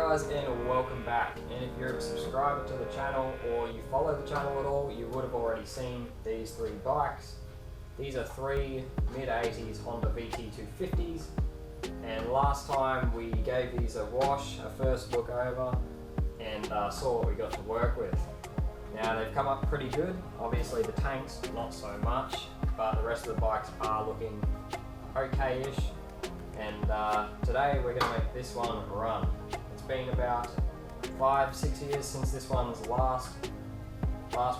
guys, and welcome back. And if you're a subscriber to the channel or you follow the channel at all, you would have already seen these three bikes. These are three mid-80s Honda VT250s, and last time we gave these a wash, a first look over, and saw what we got to work with. Now they've come up pretty good. Obviously the tanks not so much, but the rest of the bikes are looking okay-ish. And today we're going to make this one run. It's been about 5-6 years since this one's last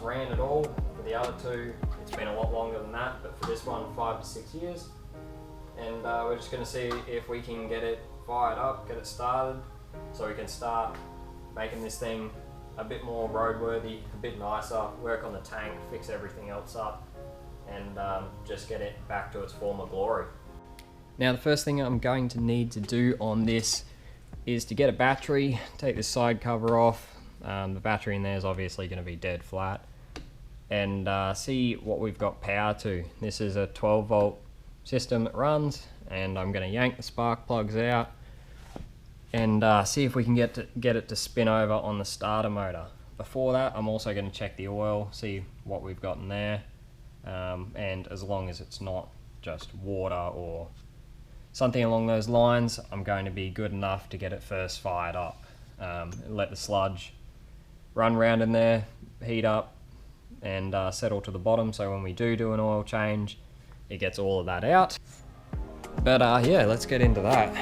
ran at all. For the other two, it's been a lot longer than that, but for this one, 5 to 6 years. And we're just going to see if we can get it fired up, get it started, so we can start making this thing a bit more roadworthy, a bit nicer, work on the tank, fix everything else up, and just get it back to its former glory. Now the first thing I'm going to need to do on this is to get a battery, take this side cover off. The battery in there is obviously going to be dead flat, and see what we've got power to. This is a 12 volt system that runs, and I'm going to yank the spark plugs out and see if we can get it to spin over on the starter motor. Before that, I'm also going to check the oil, see what we've got in there, and as long as it's not just water or something along those lines, I'm going to be good enough to get it first fired up. Let the sludge run around in there, heat up, and settle to the bottom, so when we do an oil change, it gets all of that out. But yeah, let's get into that.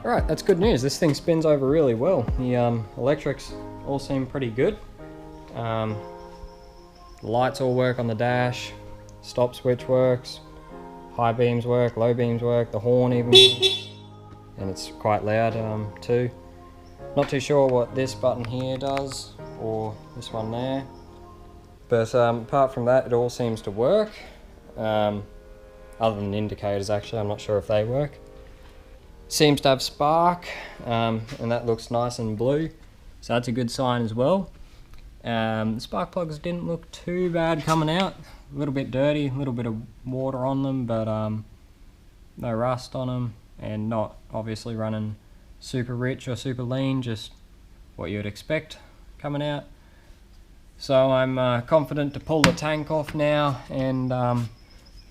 Alright, that's good news. This thing spins over really well. The electrics all seem pretty good. The lights all work on the dash, stop switch works, high beams work, low beams work, the horn even, and it's quite loud too. Not too sure what this button here does, or this one there, but apart from that, it all seems to work. Other than the indicators, actually, I'm not sure if they work. Seems to have spark, and that looks nice and blue, so that's a good sign as well. The spark plugs didn't look too bad coming out. A little bit dirty, a little bit of water on them, but no rust on them, and not obviously running super rich or super lean, just what you would expect coming out. So I'm confident to pull the tank off now and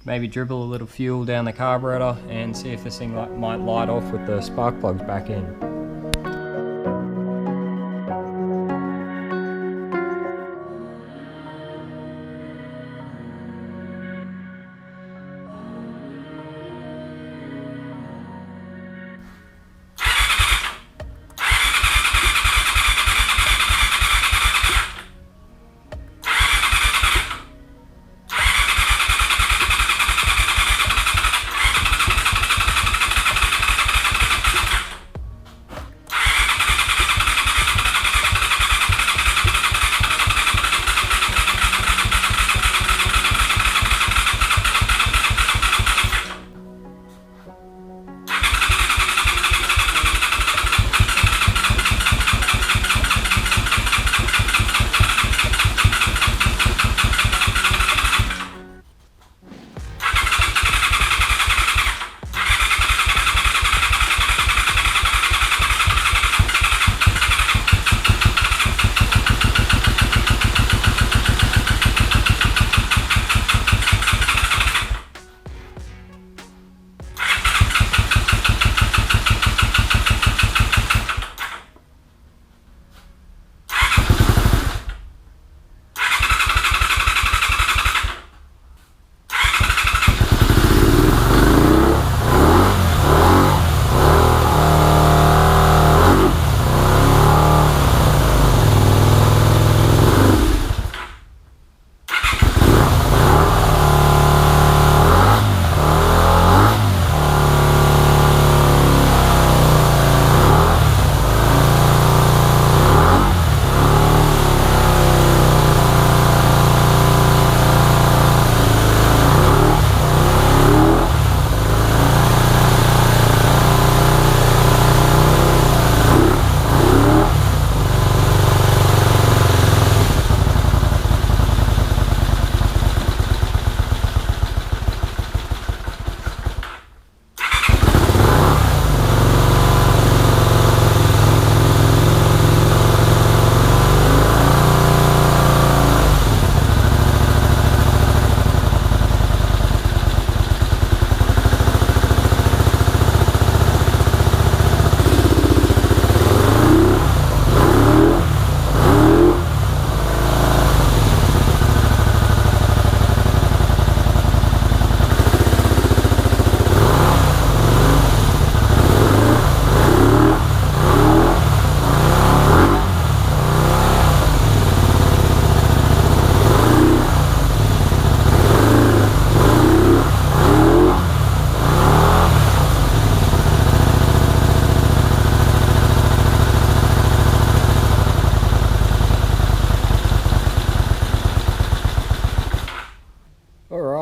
maybe dribble a little fuel down the carburetor and see if this thing might light off with the spark plugs back in.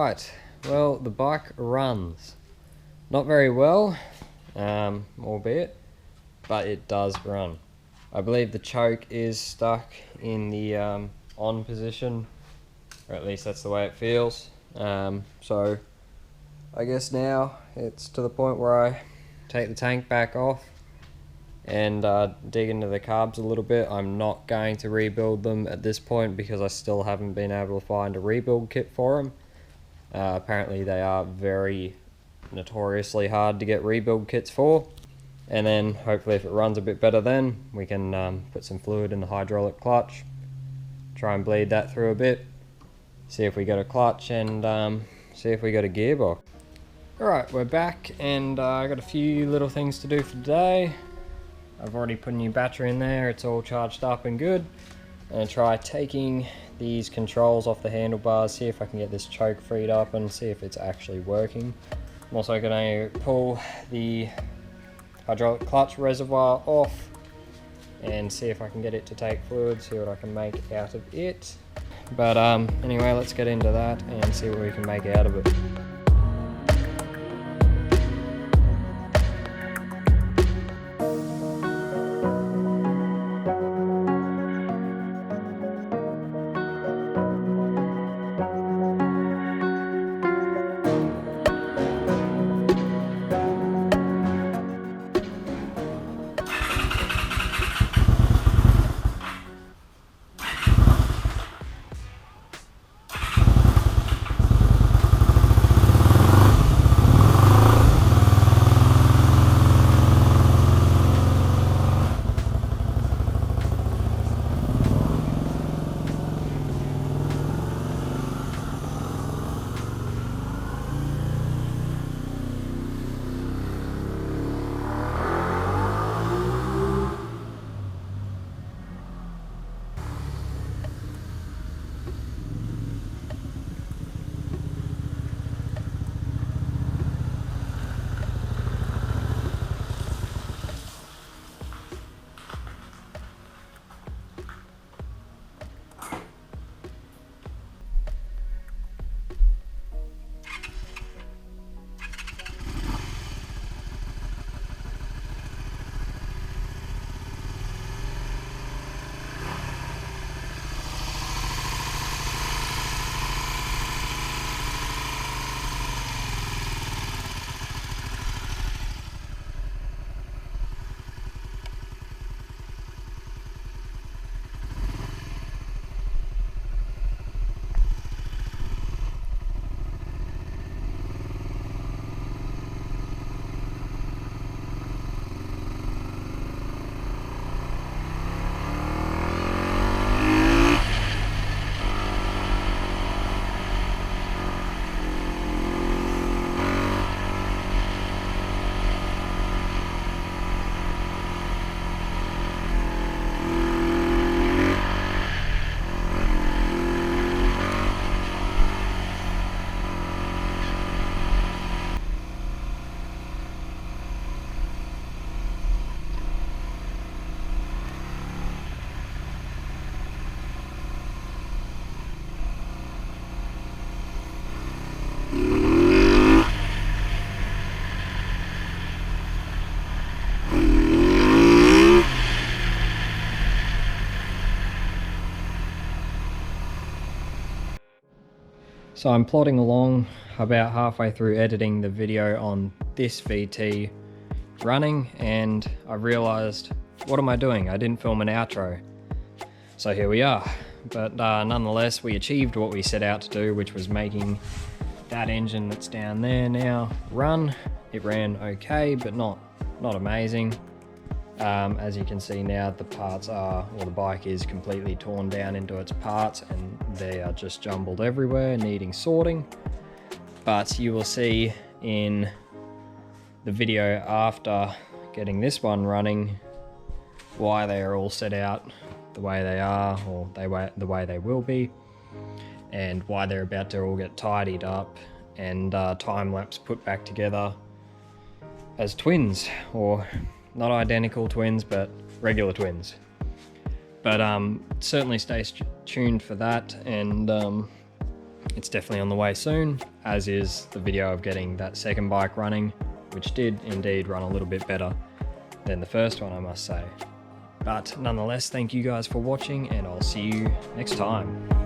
Right, well, the bike runs. Not very well, albeit, but it does run. I believe the choke is stuck in the on position, or at least that's the way it feels. So I guess now it's to the point where I take the tank back off and dig into the carbs a little bit. I'm not going to rebuild them at this point because I still haven't been able to find a rebuild kit for them. Apparently they are very notoriously hard to get rebuild kits for, and then hopefully if it runs a bit better then we can put some fluid in the hydraulic clutch, try and bleed that through a bit, see if we got a clutch, and see if we got a gearbox. Alright, we're back, and I got a few little things to do for today. I've already put a new battery in there, it's all charged up and good. I'm going to try taking these controls off the handlebars, see if I can get this choke freed up and see if it's actually working. I'm also going to pull the hydraulic clutch reservoir off and see if I can get it to take fluid, see what I can make out of it. But anyway, let's get into that and see what we can make out of it. So I'm plodding along, about halfway through editing the video on this VT running, and I realized, what am I doing? I didn't film an outro. So here we are. But nonetheless, we achieved what we set out to do, which was making that engine that's down there now run. It ran okay, but not amazing. As you can see now, the parts are, or the bike is completely torn down into its parts and they are just jumbled everywhere, needing sorting. But you will see in the video after getting this one running why they are all set out the way they are, or the way they will be, and why they're about to all get tidied up and time-lapse put back together as twins, or not identical twins, but regular twins. But certainly stay tuned for that, and It's definitely on the way soon, as is the video of getting that second bike running, which did indeed run a little bit better than the first one, I must say. But nonetheless, thank you guys for watching, and I'll see you next time.